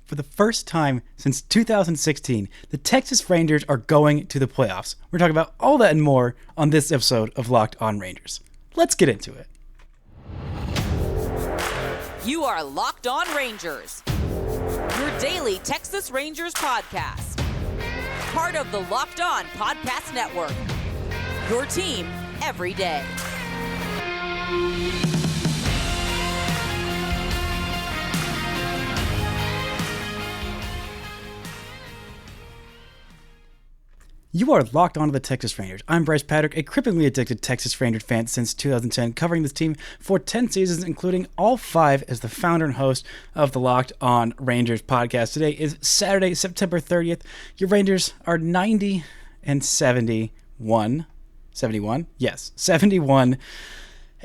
for the first time since 2016, the Texas Rangers are going to the playoffs. We're talking about all that and more on this episode of Locked On Rangers. Let's get into it. You are Locked On Rangers, your daily Texas Rangers podcast. Part of the Locked On Podcast Network, your team every day. You are locked onto the Texas Rangers. I'm Bryce Patrick, a cripplingly addicted Texas Rangers fan since 2010, covering this team for 10 seasons, including all 5 as the founder and host of the Locked On Rangers podcast. Today is Saturday, September 30th. Your Rangers are 90 and 71. 71? Yes, 71.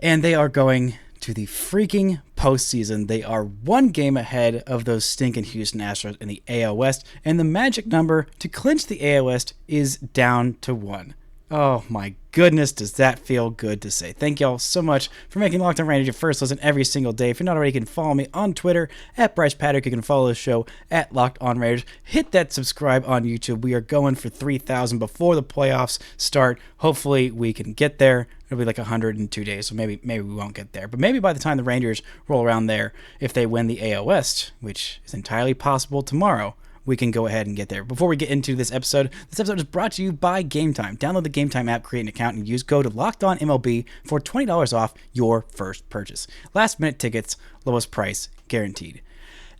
And they are going to the freaking postseason. They are one game ahead of those stinking Houston Astros in the AL West, and the magic number to clinch the AL West is down to 1. Oh my goodness, does that feel good to say. Thank y'all so much for making Locked On Rangers your first listen every single day. If you're not already, you can follow me on Twitter at Bryce Patrick. You can follow the show at Locked On Rangers. Hit that subscribe on YouTube. We are going for 3,000 before the playoffs start. Hopefully we can get there. It'll be like 102 days, so maybe we won't get there. But maybe by the time the Rangers roll around there, if they win the AL West, which is entirely possible tomorrow, we can go ahead and get there. Before we get into this episode is brought to you by Gametime. Download the Gametime app, create an account, and use code LOCKEDONMLB for $20 off your first purchase. Last minute tickets, lowest price guaranteed.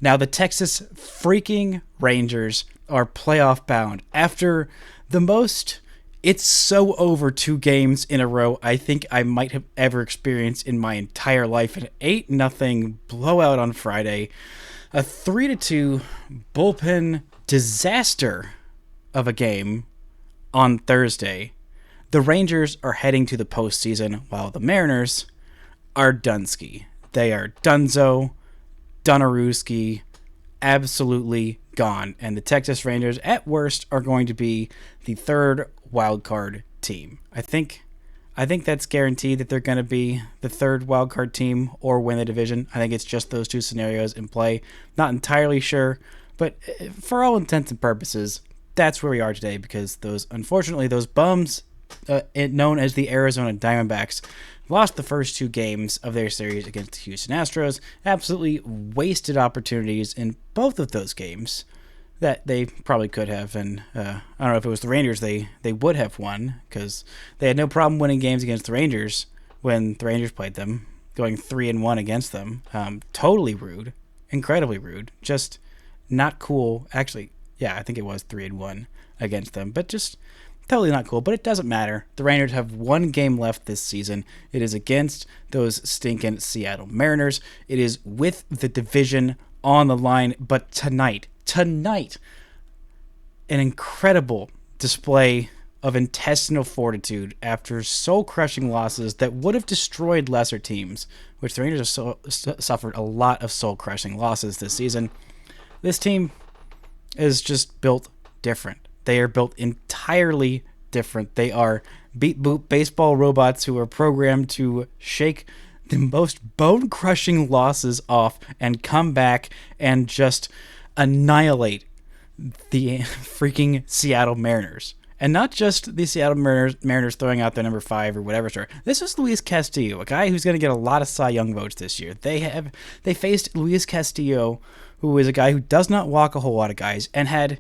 Now the Texas freaking Rangers are playoff bound after the most it's so over 2 games in a row I think I might have ever experienced in my entire life. An 8-0 blowout on Friday. A 3-2 bullpen disaster of a game on Thursday. The Rangers are heading to the postseason while the Mariners are Dunsky. They are Dunzo, Donarewski, absolutely gone. And the Texas Rangers, at worst, are going to be the 3rd wildcard team. I think that's guaranteed that they're going to be the 3rd wildcard team or win the division. I think it's just those 2 scenarios in play. Not entirely sure, but for all intents and purposes, that's where we are today because those bums, known as the Arizona Diamondbacks, lost the first 2 games of their series against the Houston Astros. Absolutely wasted opportunities in both of those games that they probably could have, and I don't know if it was the Rangers, they would have won because they had no problem winning games against the Rangers when the Rangers played them, going 3-1 against them. Totally rude, incredibly rude, just not cool. Actually, yeah, I think it was 3-1 against them, but just totally not cool. But it doesn't matter. The Rangers have 1 game left this season. It is against those stinking Seattle Mariners. It is with the division on the line, but tonight, an incredible display of intestinal fortitude after soul-crushing losses that would have destroyed lesser teams, which the Rangers have suffered a lot of soul-crushing losses this season. This team is just built different. They are built entirely different. They are beat-boop baseball robots who are programmed to shake the most bone-crushing losses off and come back and just annihilate the freaking Seattle Mariners. And not just the Seattle Mariners throwing out their number 5 or whatever star. This was Luis Castillo, a guy who's going to get a lot of Cy Young votes this year. They faced Luis Castillo, who is a guy who does not walk a whole lot of guys, and had,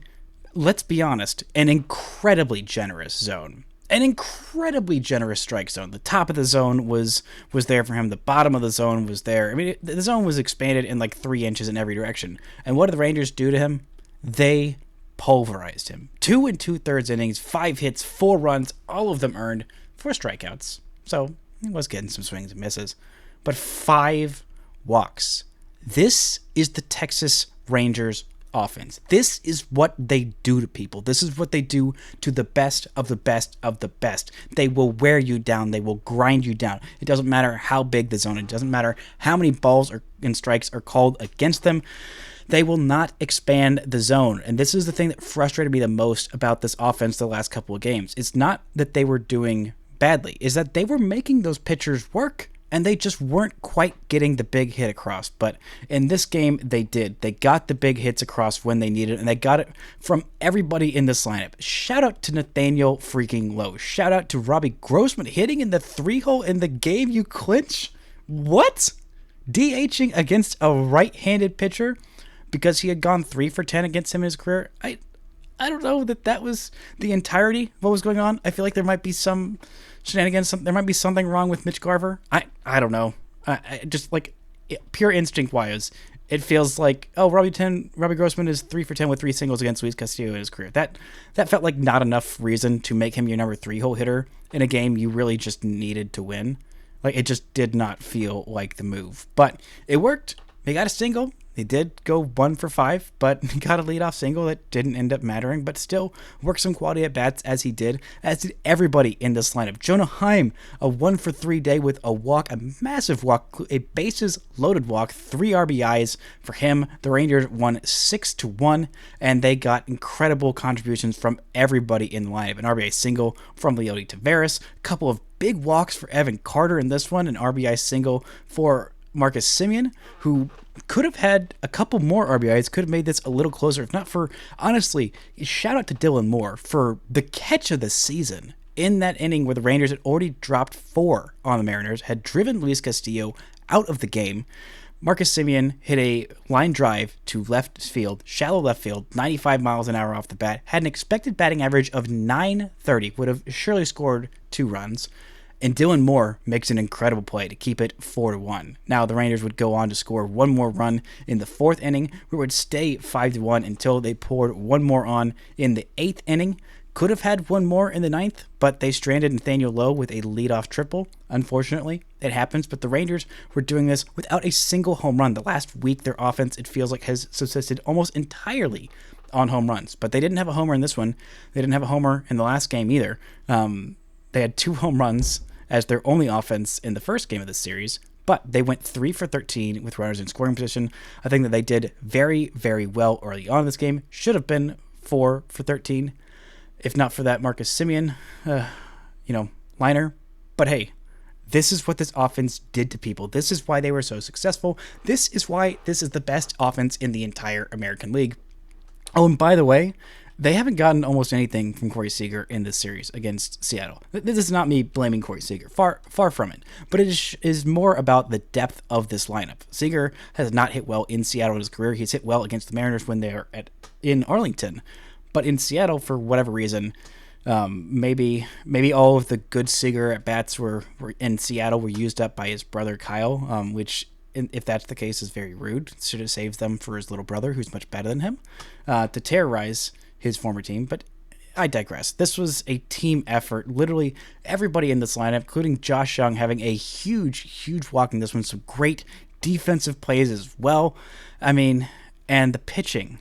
let's be honest, an incredibly generous zone. An incredibly generous strike zone. The top of the zone was there for him. The bottom of the zone was there. I mean, the zone was expanded in like 3 inches in every direction. And what did the Rangers do to him? They pulverized him. 2 2/3 innings, 5 hits, 4 runs, all of them earned, 4 strikeouts. So he was getting some swings and misses. But 5 walks. This is the Texas Rangers offense. This is what they do to people. This is what they do to the best of the best of the best. They will wear you down. They will grind you down. It doesn't matter how big the zone is. It doesn't matter how many balls and strikes are called against them. They will not expand the zone. And this is the thing that frustrated me the most about this offense the last couple of games. It's not that they were doing badly. It's that they were making those pitchers work. and they just weren't quite getting the big hit across. But in this game, they did. They got the big hits across when they needed it, and they got it from everybody in this lineup. Shout out to Nathaniel freaking Lowe. Shout out to Robbie Grossman hitting in the 3-hole in the game you clinch. What? DHing against a right-handed pitcher because he had gone 3 for 10 against him in his career. I don't know that was the entirety of what was going on. I feel like there might be some shenanigans. There might be something wrong with Mitch Garver. I don't know. I just like pure instinct wise, it feels like, oh, Robbie Grossman is 3 for 10 with 3 singles against Luis Castillo in his career. That felt like not enough reason to make him your number 3-hole hitter in a game you really just needed to win. Like, it just did not feel like the move. But it worked. They got a single. They did go 1 for 5, but got a leadoff single that didn't end up mattering, but still worked some quality at bats as did everybody in this lineup. Jonah Heim, a 1 for 3 day with a walk, a massive walk, a bases loaded walk, 3 RBIs for him. The Rangers won 6-1, and they got incredible contributions from everybody in the lineup. An RBI single from Leody Taveras, a couple of big walks for Evan Carter in this one, an RBI single for Marcus Semien, who could have had a couple more RBIs, could have made this a little closer, if not for, honestly, shout out to Dylan Moore for the catch of the season in that inning where the Rangers had already dropped 4 on the Mariners, had driven Luis Castillo out of the game. Marcus Semien hit a line drive to left field, shallow left field, 95 miles an hour off the bat, had an expected batting average of .930, would have surely scored 2 runs. And Dylan Moore makes an incredible play to keep it 4-1. Now, the Rangers would go on to score 1 more run in the 4th inning, where it would stay 5-1 until they poured 1 more on in the 8th inning. Could have had 1 more in the 9th, but they stranded Nathaniel Lowe with a leadoff triple. Unfortunately, it happens, but the Rangers were doing this without a single home run. The last week, their offense, it feels like, has subsisted almost entirely on home runs. But they didn't have a homer in this one. They didn't have a homer in the last game either. They had 2 home runs as their only offense in the first game of this series, but they went 3 for 13 with runners in scoring position. I think that they did very, very well early on in this game. Should have been 4 for 13, if not for that Marcus Semien, liner. But hey, this is what this offense did to people. This is why they were so successful. This is why this is the best offense in the entire American League. Oh, and by the way, they haven't gotten almost anything from Corey Seager in this series against Seattle. This is not me blaming Corey Seager. Far from it. But it is more about the depth of this lineup. Seager has not hit well in Seattle in his career. He's hit well against the Mariners when they're in Arlington. But in Seattle, for whatever reason, maybe all of the good Seager at-bats were in Seattle were used up by his brother Kyle, which, if that's the case, is very rude. Should have saved them for his little brother, who's much better than him, to terrorize his former team. But I digress. This was a team effort. Literally everybody in this lineup, including Josh Young, having a huge walk in this one. Some great defensive plays as well. I mean, and the pitching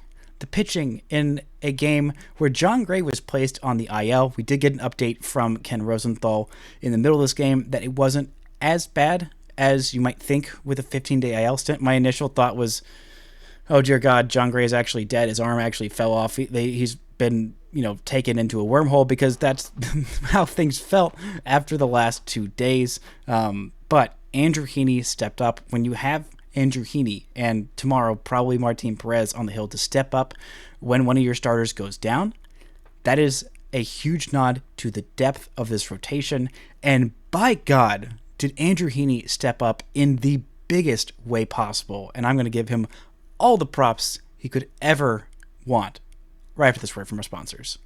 in a game where John Gray was placed on the IL. We did get an update from Ken Rosenthal in the middle of this game that it wasn't as bad as you might think with a 15-day IL stint. My initial thought was, oh dear God, John Gray is actually dead. His arm actually fell off. He's been, taken into a wormhole, because that's how things felt after the last 2 days. But Andrew Heaney stepped up. When you have Andrew Heaney and tomorrow probably Martin Perez on the hill to step up when one of your starters goes down, that is a huge nod to the depth of this rotation. And by God, did Andrew Heaney step up in the biggest way possible. And I'm going to give him all the props he could ever want right after this word from our sponsors.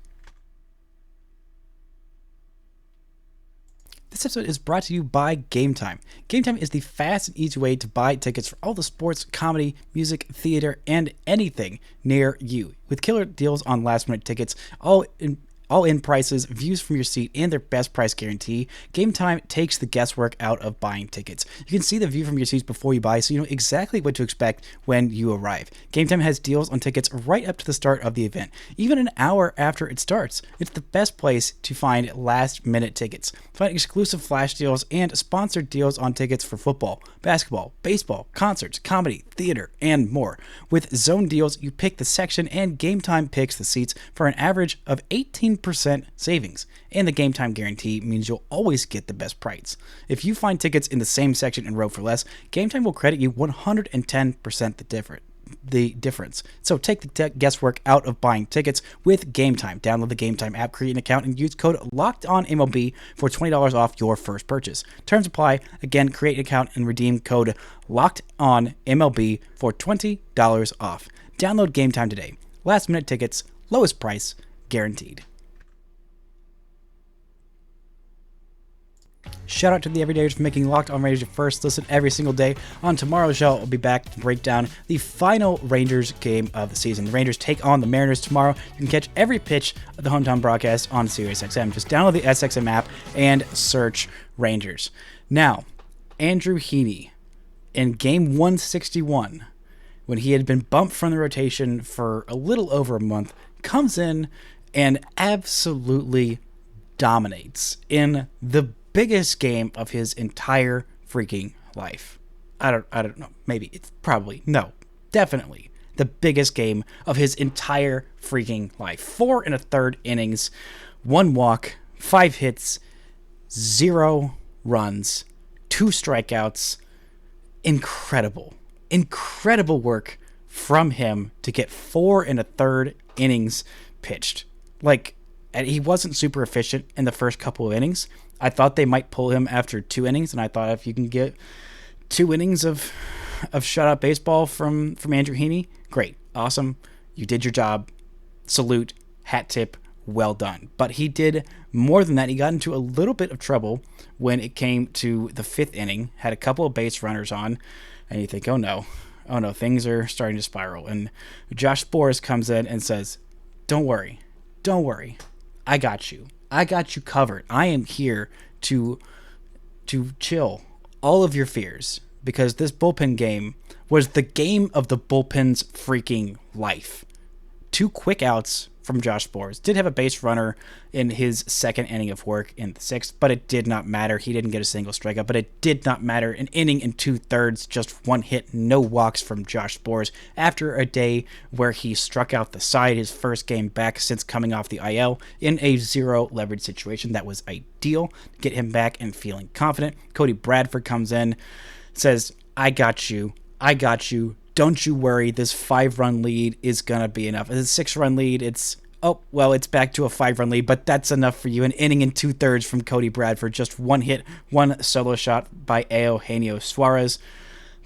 This episode is brought to you by Gametime. Gametime is the fast and easy way to buy tickets for all the sports, comedy, music, theater, and anything near you. With killer deals on last-minute tickets, all-in prices, views from your seat, and their best price guarantee, Gametime takes the guesswork out of buying tickets. You can see the view from your seats before you buy, so you know exactly what to expect when you arrive. Gametime has deals on tickets right up to the start of the event, even an hour after it starts. It's the best place to find last-minute tickets. Find exclusive flash deals and sponsored deals on tickets for football, basketball, baseball, concerts, comedy, theater, and more. With zone deals, you pick the section, and Gametime picks the seats for an average of $18 15% savings. And the game time guarantee means you'll always get the best price. If you find tickets in the same section and row for less, Game Time will credit you 110% the difference. So take the guesswork out of buying tickets with Game Time. Download the Game Time app, create an account, and use code LOCKEDONMLB for $20 off your first purchase. Terms apply. Again, create an account and redeem code LOCKEDONMLB for $20 off. Download Game Time today. Last minute tickets, lowest price, guaranteed. Shout out to the Everydayers for making Locked On Rangers your first listen every single day. On tomorrow's show, I'll be back to break down the final Rangers game of the season. The Rangers take on the Mariners tomorrow. You can catch every pitch of the hometown broadcast on SiriusXM. Just download the SXM app and search Rangers. Now, Andrew Heaney in game 161, when he had been bumped from the rotation for a little over a month, comes in and absolutely dominates in the biggest game of his entire freaking life. I don't know. Maybe it's probably no, definitely the biggest game of his entire freaking life. 4 1/3 innings, 1 walk, 5 hits, 0 runs, 2 strikeouts. Incredible work from him to get 4 1/3 innings pitched. Like, he wasn't super efficient in the first couple of innings. I thought they might pull him after 2 innings, and I thought if you can get 2 innings of shutout baseball from Andrew Heaney, great, awesome, you did your job, salute, hat tip, well done. But he did more than that. He got into a little bit of trouble when it came to the 5th inning, had a couple of base runners on, and you think, oh no, things are starting to spiral. And Josh Sborz comes in and says, don't worry, I got you covered. I am here to chill all of your fears, because this bullpen game was the game of the bullpen's freaking life. 2 quick outs from Josh Sborz. Did have a base runner in his 2nd inning of work in the 6th, but it did not matter. He didn't get a single strikeout, but it did not matter. An inning and 2/3, just 1 hit, no walks from Josh Sborz after a day where he struck out the side, his first game back since coming off the IL in a 0 leverage situation. That was ideal to get him back and feeling confident. Cody Bradford comes in, says, I got you. Don't you worry, this 5-run lead is going to be enough. It's a 6-run lead. It's back to a 5-run lead, but that's enough for you. An inning and 2/3 from Cody Bradford. Just 1 hit, 1 solo shot by Eugenio Suarez.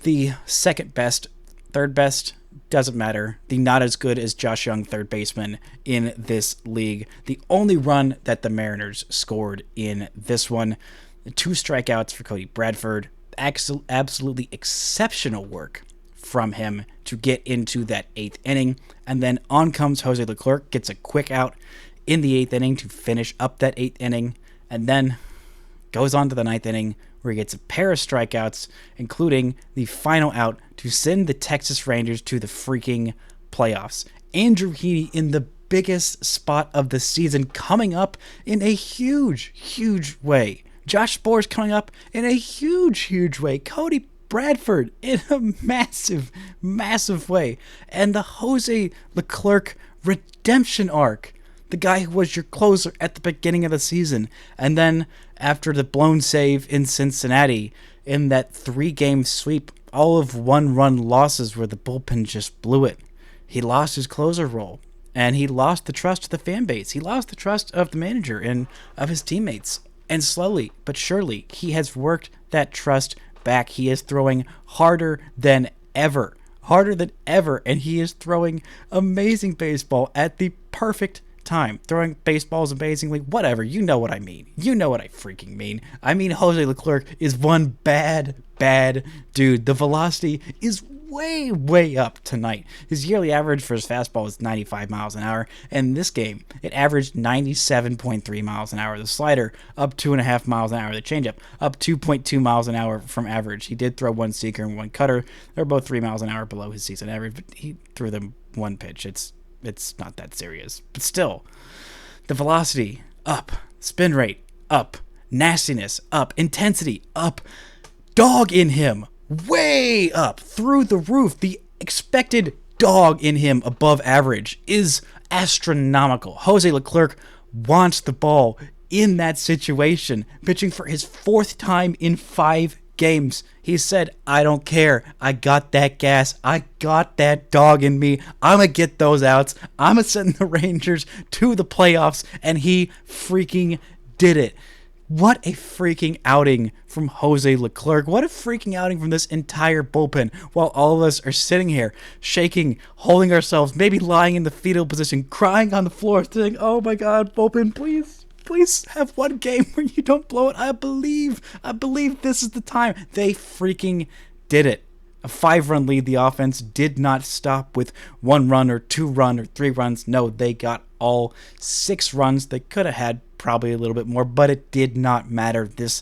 The second best, third best, doesn't matter. The not as good as Josh Young third baseman in this league. The only run that the Mariners scored in this one. 2 strikeouts for Cody Bradford. Absolutely exceptional work from him to get into that 8th inning. And then on comes Jose Leclerc, gets a quick out in the 8th inning to finish up that 8th inning, and then goes on to the 9th inning where he gets a pair of strikeouts, including the final out to send the Texas Rangers to the freaking playoffs. Andrew Heaney in the biggest spot of the season, coming up in a huge way. Josh Sborz coming up in a huge way. Cody Bradford in a massive way. And the Jose Leclerc redemption arc. The guy who was your closer at the beginning of the season. And then after the blown save in Cincinnati, in that 3-game sweep, all of 1-run losses where the bullpen just blew it, he lost his closer role. And he lost the trust of the fan base. He lost the trust of the manager and of his teammates. And slowly but surely, he has worked that trust back. He is throwing harder than ever, and he is throwing amazing baseball at the perfect time. Throwing baseballs amazingly, whatever, you know what I mean. You know what I freaking mean. I mean, Jose Leclerc is one bad dude. The velocity is way up tonight. His yearly average for his fastball is 95 miles an hour, and in this game, it averaged 97.3 miles an hour. The slider up 2.5 miles an hour. The changeup up 2.2 miles an hour from average. He did throw 1 seeker and 1 cutter. They're both 3 miles an hour below his season average, but he threw them 1 pitch. It's not that serious, but still, the velocity up, spin rate up, nastiness up, intensity up, dog in him way up, through the roof. The expected dog in him above average is astronomical. Jose Leclerc wants the ball in that situation, pitching for his 4th time in 5 games. He said, I don't care. I got that gas. I got that dog in me. I'm going to get those outs. I'm going to send the Rangers to the playoffs. And he freaking did it. What a freaking outing from Jose Leclerc. What a freaking outing from this entire bullpen, while all of us are sitting here shaking, holding ourselves, maybe lying in the fetal position, crying on the floor, saying, oh my God, bullpen, please have one game where you don't blow it. I believe this is the time. They freaking did it. A 5-run lead. The offense did not stop with 1 run or 2 run or 3 runs. No, they got all 6 runs. They could have had probably a little bit more, but it did not matter. This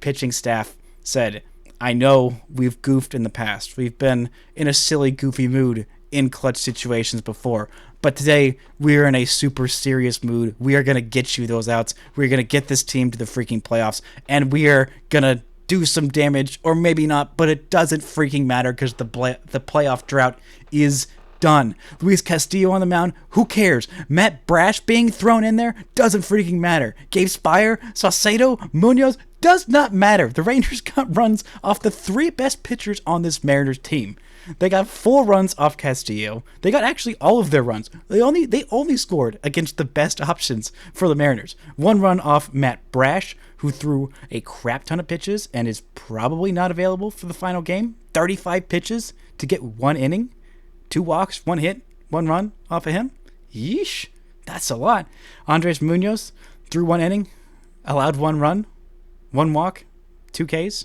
pitching staff said, I know we've goofed in the past. We've been in a silly, goofy mood in clutch situations before. But today, we're in a super serious mood. We are going to get you those outs. We're going to get this team to the freaking playoffs. And we are going to do some damage, or maybe not, but it doesn't freaking matter because the playoff drought is done. Luis Castillo on the mound, who cares? Matt Brash being thrown in there doesn't freaking matter. Gabe Speier, Saucedo, Munoz, does not matter. The Rangers got runs off the 3 best pitchers on this Mariners team. They got 4 runs off Castillo. They got actually all of their runs. They only scored against the best options for the Mariners. 1 run off Matt Brash, who threw a crap ton of pitches and is probably not available for the final game. 35 pitches to get 1 inning, 2 walks, 1 hit, 1 run off of him. Yeesh, that's a lot. Andres Munoz threw 1 inning, allowed 1 run, 1 walk, 2 Ks.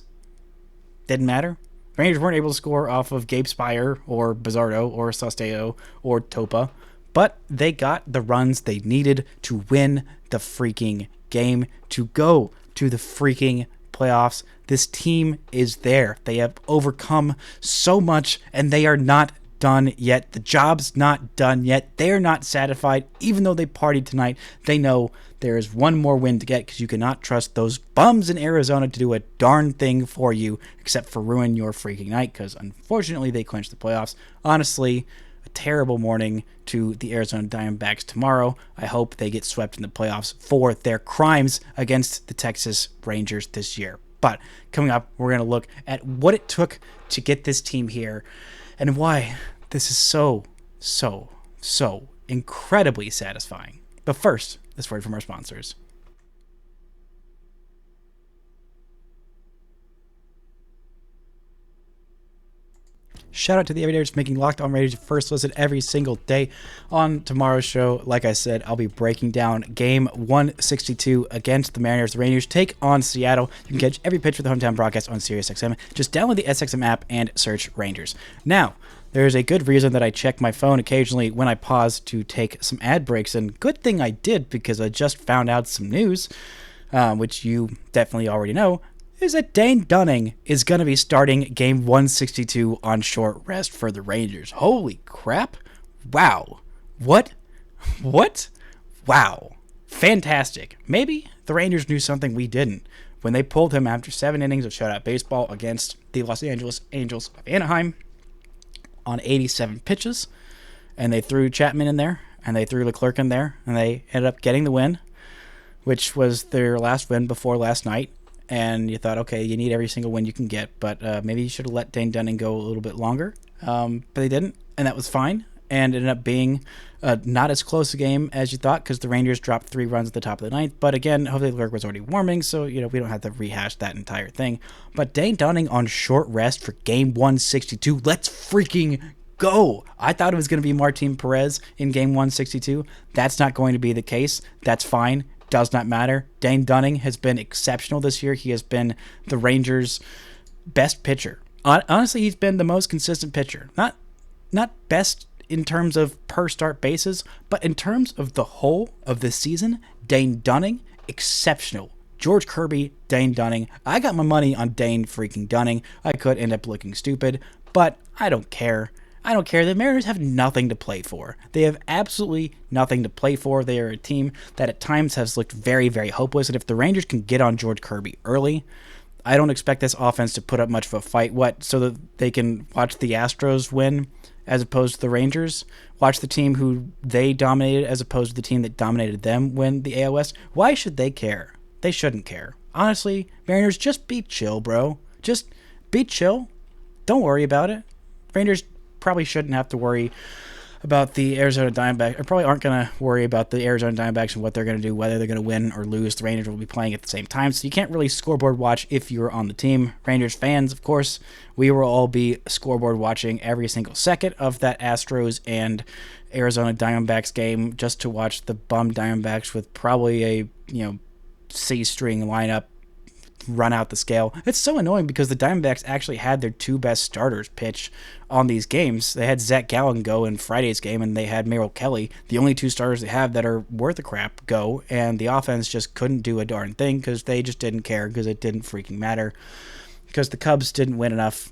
Didn't matter. Rangers weren't able to score off of Gabe Speier or Bizardo or Sosteo or Topa, but they got the runs they needed to win the freaking game, to go to the freaking playoffs. This team is there. They have overcome so much, and they are not done yet. The job's not done yet. They're not satisfied. Even though they partied tonight, they know there is 1 more win to get, because you cannot trust those bums in Arizona to do a darn thing for you except for ruin your freaking night, because unfortunately they clinched the playoffs. Honestly, a terrible morning to the Arizona Diamondbacks tomorrow. I hope they get swept in the playoffs for their crimes against the Texas Rangers this year. But coming up, we're going to look at what it took to get this team here and why this is so incredibly satisfying. But first, this word from our sponsors. Shout out to the Everydayers making Locked On Rangers first listen every single day. On tomorrow's show, like I said, I'll be breaking down Game 162 against the Mariners. The Rangers take on Seattle. You can catch every pitch for the hometown broadcast on SiriusXM. Just download the SXM app and search Rangers. Now, there's a good reason that I check my phone occasionally when I pause to take some ad breaks, and good thing I did, because I just found out some news, which you definitely already know, is that Dane Dunning is going to be starting Game 162 on short rest for the Rangers. Holy crap. Wow. What? Wow. Fantastic. Maybe the Rangers knew something we didn't when they pulled him after 7 innings of shutout baseball against the Los Angeles Angels of Anaheim on 87 pitches, and they threw Chapman in there, and they threw Leclerc in there, and they ended up getting the win, which was their last win before last night. And you thought, okay, you need every single win you can get, but maybe you should have let Dane Dunning go a little bit longer. But they didn't, and that was fine, and ended up being not as close a game as you thought, because the Rangers dropped 3 runs at the top of the ninth. But again, Jose Leclerc was already warming, so we don't have to rehash that entire thing. But Dane Dunning on short rest for Game 162. Let's freaking go. I thought it was going to be Martin Perez in Game 162. That's not going to be the case. That's fine. Does not matter. Dane Dunning has been exceptional this year. He has been the Rangers' best pitcher. Honestly, he's been the most consistent pitcher. Not best in terms of per start basis, but in terms of the whole of the season, Dane Dunning, exceptional. George Kirby, Dane Dunning. I got my money on Dane freaking Dunning. I could end up looking stupid, but I don't care. I don't care. The Mariners have nothing to play for. They have absolutely nothing to play for. They are a team that at times has looked very, very hopeless. And if the Rangers can get on George Kirby early, I don't expect this offense to put up much of a fight. So that they can watch the Astros win as opposed to the Rangers. Watch the team who they dominated as opposed to the team that dominated them win the AL West. Why should they care? They shouldn't care. Honestly, Mariners, just be chill, bro. Just be chill. Don't worry about it. Rangers probably shouldn't have to worry about the Arizona Diamondbacks, or probably aren't going to worry about the Arizona Diamondbacks and what they're going to do, whether they're going to win or lose. The Rangers will be playing at the same time, so you can't really scoreboard watch if you're on the team. Rangers fans, of course, we will all be scoreboard watching every single second of that Astros and Arizona Diamondbacks game just to watch the bum Diamondbacks with probably a, C-string lineup run out the scale. It's so annoying because the Diamondbacks actually had their two best starters pitch on these games. They had Zach Gallen go in Friday's game, and they had Merrill Kelly, the only two starters they have that are worth a crap, go, and the offense just couldn't do a darn thing because they just didn't care because it didn't freaking matter because the Cubs didn't win enough.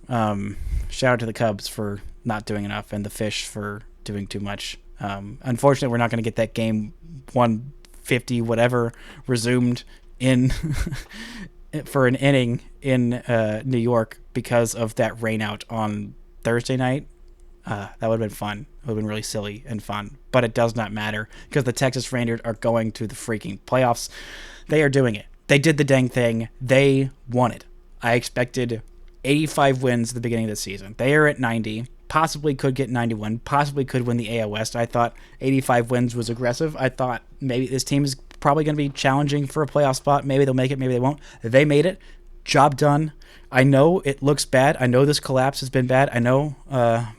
Shout out to the Cubs for not doing enough and the Fish for doing too much. Unfortunately, we're not going to get that game 150 whatever resumed in for an inning in New York because of that rain out on Thursday night. That would have been fun. It would have been really silly and fun. But it does not matter because the Texas Rangers are going to the freaking playoffs. They are doing it. They did the dang thing. They won it. I expected 85 wins at the beginning of the season. They are at 90. Possibly could get 91. Possibly could win the AL West. I thought 85 wins was aggressive. I thought maybe this team is probably going to be challenging for a playoff spot. Maybe they'll make it. Maybe they won't. They made it. Job done. I know it looks bad. I know this collapse has been bad. I know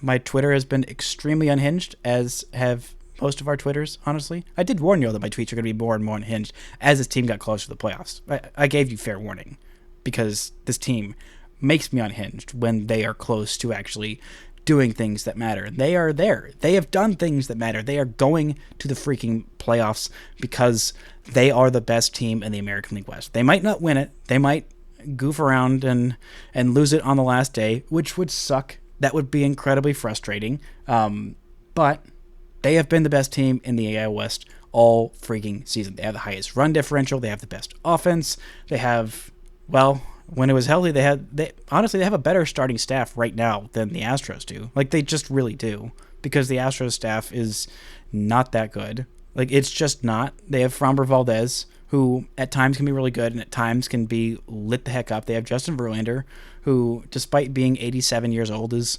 my Twitter has been extremely unhinged, as have most of our Twitters, honestly. I did warn you that my tweets are going to be more and more unhinged as this team got closer to the playoffs. I gave you fair warning because this team makes me unhinged when they are close to actually doing things that matter. They are there. They have done things that matter. They are going to the freaking playoffs because they are the best team in the American League West. They might not win it. They might goof around and lose it on the last day, which would suck. That would be incredibly frustrating. But they have been the best team in the AL West all freaking season. They have the highest run differential. They have the best offense. They have, well, when it was healthy, they have a better starting staff right now than the Astros do. Like, they just really do, because the Astros staff is not that good. Like, it's just not. They have Framber Valdez, who at times can be really good and at times can be lit the heck up. They have Justin Verlander, who, despite being 87 years old, is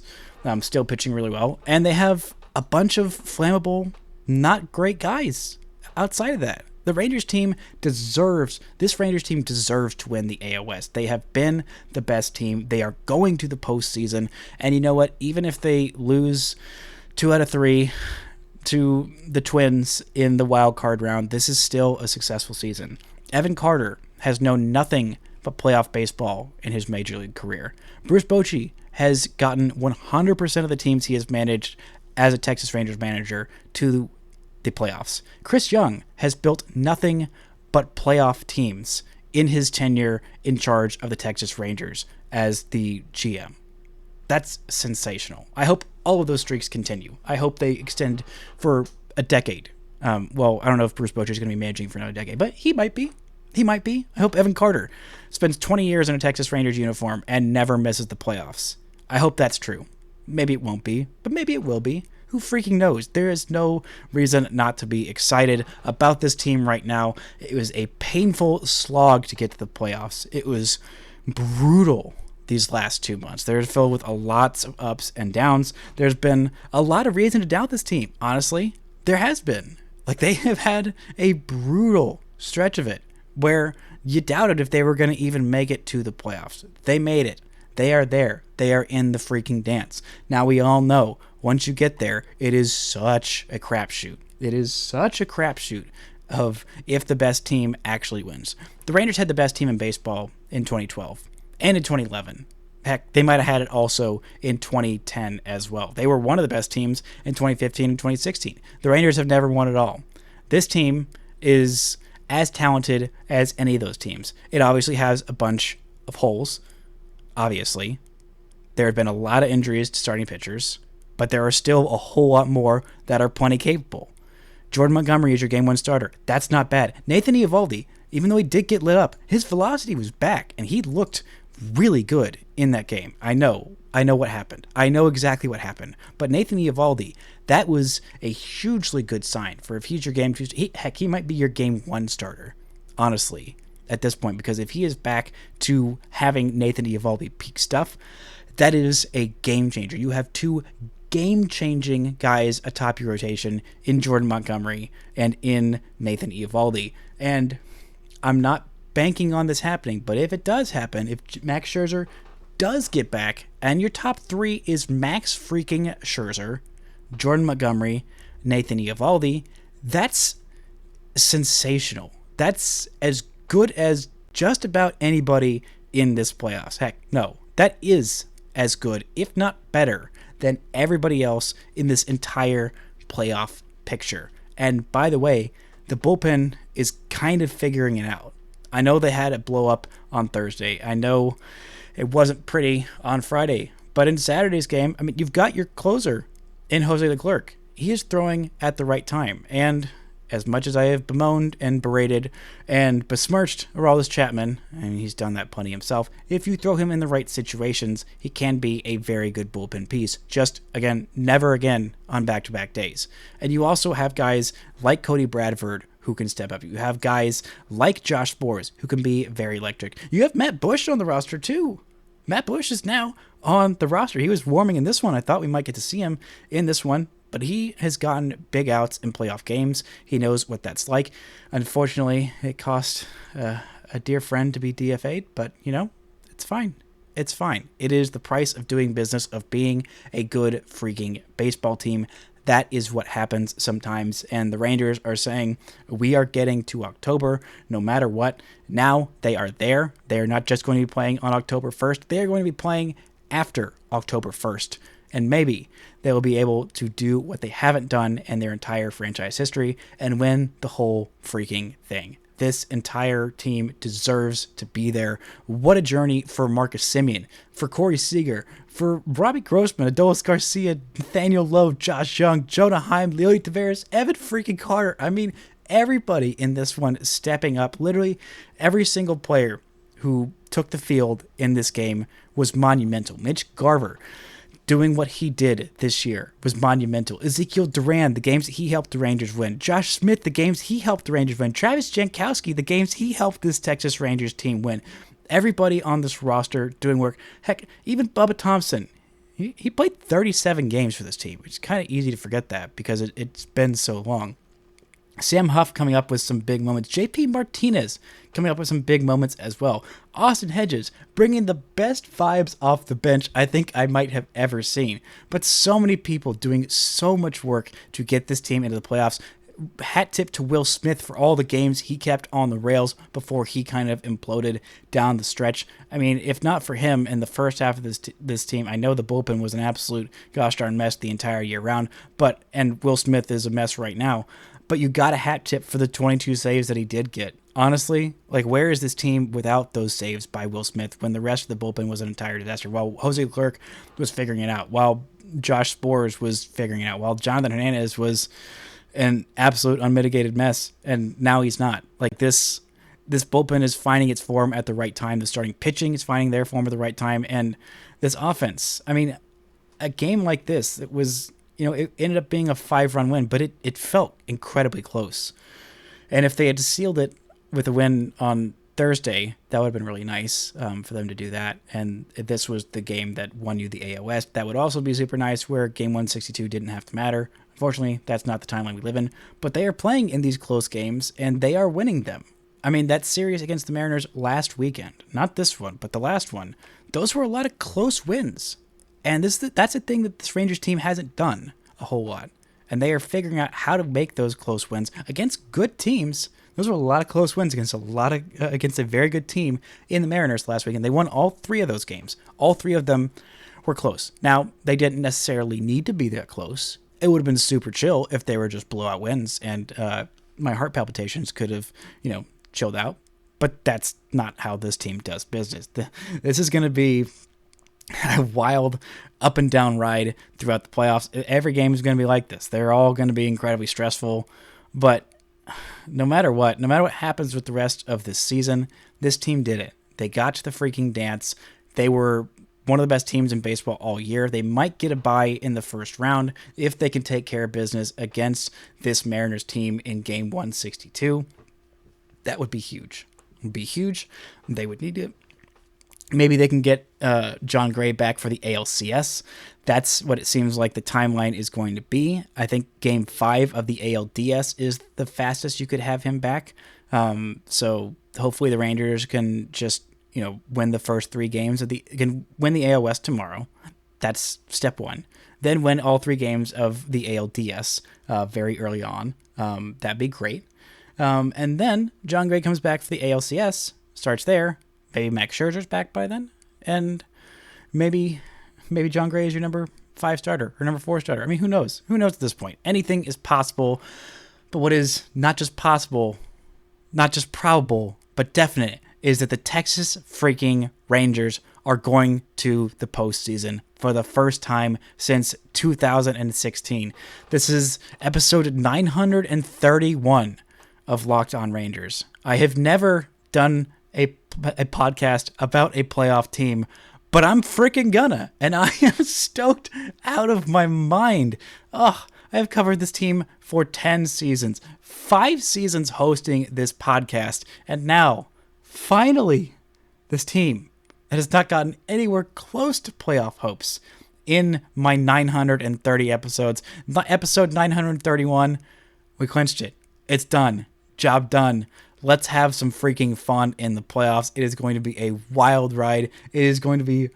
still pitching really well. And they have a bunch of flammable, not great guys outside of that. The Rangers team deserves to win the AL West. They have been the best team. They are going to the postseason. And you know what? Even if they lose 2 out of 3 to the Twins in the wild card round, this is still a successful season. Evan Carter has known nothing but playoff baseball in his major league career. Bruce Bochy has gotten 100% of the teams he has managed as a Texas Rangers manager to the playoffs. Chris Young has built nothing but playoff teams in his tenure in charge of the Texas Rangers as the GM. That's sensational. I hope all of those streaks continue. I hope they extend for a decade. Well, I don't know if Bruce Bochy is going to be managing for another decade, but he might be. He might be. I hope Evan Carter spends 20 years in a Texas Rangers uniform and never misses the playoffs. I hope that's true. Maybe it won't be, but maybe it will be. Who freaking knows? There is no reason not to be excited about this team right now. It was a painful slog to get to the playoffs. It was brutal these last 2 months. They're filled with lots of ups and downs. There's been a lot of reason to doubt this team. Honestly, there has been. Like, they have had a brutal stretch of it where you doubted if they were going to even make it to the playoffs. They made it. They are there. They are in the freaking dance. Now, we all know once you get there, it is such a crapshoot. It is such a crapshoot of if the best team actually wins. The Rangers had the best team in baseball in 2012 and in 2011. Heck, they might have had it also in 2010 as well. They were one of the best teams in 2015 and 2016. The Rangers have never won it all. This team is as talented as any of those teams. It obviously has a bunch of holes. Obviously, there have been a lot of injuries to starting pitchers, but there are still a whole lot more that are plenty capable. Jordan Montgomery is your game 1 starter. That's not bad. Nathan Eovaldi, even though he did get lit up, his velocity was back, and he looked really good in that game. I know what happened. I know exactly what happened. But Nathan Eovaldi, that was a hugely good sign for if he's your game 2. He might be your game 1 starter, honestly, at this point, because if he is back to having Nathan Eovaldi peak stuff, that is a game changer. You have 2 game-changing guys atop your rotation in Jordan Montgomery and in Nathan Eovaldi. And I'm not banking on this happening, but if it does happen, if Max Scherzer does get back, and your top 3 is Max freaking Scherzer, Jordan Montgomery, Nathan Eovaldi, that's sensational. That's as good as just about anybody in this playoffs. Heck, no, that is as good, if not better, than everybody else in this entire playoff picture. And by the way, the bullpen is kind of figuring it out. I know they had a blow up on Thursday. I know it wasn't pretty on Friday. But in Saturday's game, I mean, you've got your closer in Jose Leclerc. He is throwing at the right time. And as much as I have bemoaned and berated and besmirched Aroldis Chapman, and he's done that plenty himself, if you throw him in the right situations, he can be a very good bullpen piece. Just, again, never again on back-to-back days. And you also have guys like Cody Bradford who can step up. You have guys like Josh Sborz who can be very electric. You have Matt Bush on the roster too. Matt Bush is now on the roster. He was warming in this one. I thought we might get to see him in this one, but he has gotten big outs in playoff games. He knows what that's like. Unfortunately, it cost a dear friend to be DFA'd, but, you know, it's fine. It's fine. It is the price of doing business, of being a good freaking baseball team. That is what happens sometimes, and the Rangers are saying, we are getting to October no matter what. Now they are there. They are not just going to be playing on October 1st. They are going to be playing after October 1st. And maybe they will be able to do what they haven't done in their entire franchise history and win the whole freaking thing. This entire team deserves to be there. What a journey for Marcus Semien, for Corey Seager, for Robbie Grossman, Adolis Garcia, Nathaniel Lowe, Josh Young, Jonah Heim, Leody Taveras, Evan freaking Carter. I mean, everybody in this one stepping up. Literally every single player who took the field in this game was monumental. Mitch Garver doing what he did this year was monumental. Ezekiel Duran, the games he helped the Rangers win. Josh Smith, the games he helped the Rangers win. Travis Jankowski, the games he helped this Texas Rangers team win. Everybody on this roster doing work. Heck, even Bubba Thompson. He played 37 games for this team, which is kind of easy to forget that because it's been so long. Sam Huff coming up with some big moments. JP Martinez coming up with some big moments as well. Austin Hedges bringing the best vibes off the bench I think I might have ever seen. But so many people doing so much work to get this team into the playoffs. Hat tip to Will Smith for all the games he kept on the rails before he kind of imploded down the stretch. I mean, if not for him in the first half of this team, I know the bullpen was an absolute gosh darn mess the entire year round, and Will Smith is a mess right now. But you got a hat tip for the 22 saves that he did get. Honestly, like, where is this team without those saves by Will Smith when the rest of the bullpen was an entire disaster? While Jose Leclerc was figuring it out, while Josh Sborz was figuring it out, while Jonathan Hernandez was an absolute unmitigated mess, and now he's not. Like, this bullpen is finding its form at the right time. The starting pitching is finding their form at the right time, and this offense. I mean, a game like this, it was, you know, it ended up being a 5-run win, but it felt incredibly close. And if they had sealed it with a win on Thursday, that would have been really nice for them to do that. And if this was the game that won you the AL West, that would also be super nice, where game 162 didn't have to matter. Unfortunately, that's not the timeline we live in. But they are playing in these close games, and they are winning them. I mean, that series against the Mariners last weekend, not this one, but the last one, those were a lot of close wins. And that's a thing that this Rangers team hasn't done a whole lot. And they are figuring out how to make those close wins against good teams. Those were a lot of close wins against a very good team in the Mariners last week. And they won all 3 of those games. All 3 of them were close. Now, they didn't necessarily need to be that close. It would have been super chill if they were just blowout wins, and my heart palpitations could have, you know, chilled out. But that's not how this team does business. This is going to be a wild up and down ride throughout the playoffs. Every game is going to be like this. They're all going to be incredibly stressful. But no matter what happens with the rest of this season, this team did it. They got to the freaking dance. They were one of the best teams in baseball all year. They might get a bye in the first round if they can take care of business against this Mariners team in game 162. That would be huge. It would be huge. They would need it. Maybe they can get John Gray back for the ALCS. That's what it seems like the timeline is going to be. I think Game 5 of the ALDS is the fastest you could have him back. So hopefully the Rangers can just win the first 3 games can win the AL West tomorrow. That's step 1. Then win all 3 games of the ALDS very early on. That'd be great. And then John Gray comes back for the ALCS, starts there. Maybe Max Scherzer's back by then, and maybe John Gray is your number 5 starter or number 4 starter. I mean, who knows? Who knows at this point? Anything is possible, but what is not just possible, not just probable, but definite is that the Texas freaking Rangers are going to the postseason for the first time since 2016. This is episode 931 of Locked On Rangers. I have never done a podcast about a playoff team, but I'm freaking gonna, and I am stoked out of my mind. I have covered this team for 10 seasons, 5 seasons hosting this podcast, and now, finally, this team that has not gotten anywhere close to playoff hopes in my 930 episodes. Episode 931, we clinched it. It's done. Job done. Let's have some freaking fun in the playoffs. It is going to be a wild ride. It is going to be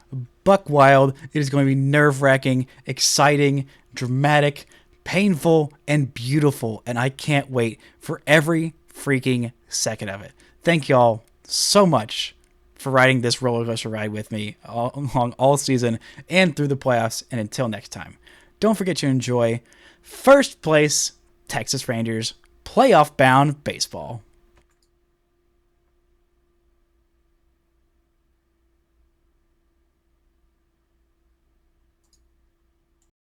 buck wild. It is going to be nerve-wracking, exciting, dramatic, painful, and beautiful. And I can't wait for every freaking second of it. Thank y'all so much for riding this roller coaster ride with me along all season and through the playoffs. And until next time, don't forget to enjoy first place Texas Rangers playoff-bound baseball.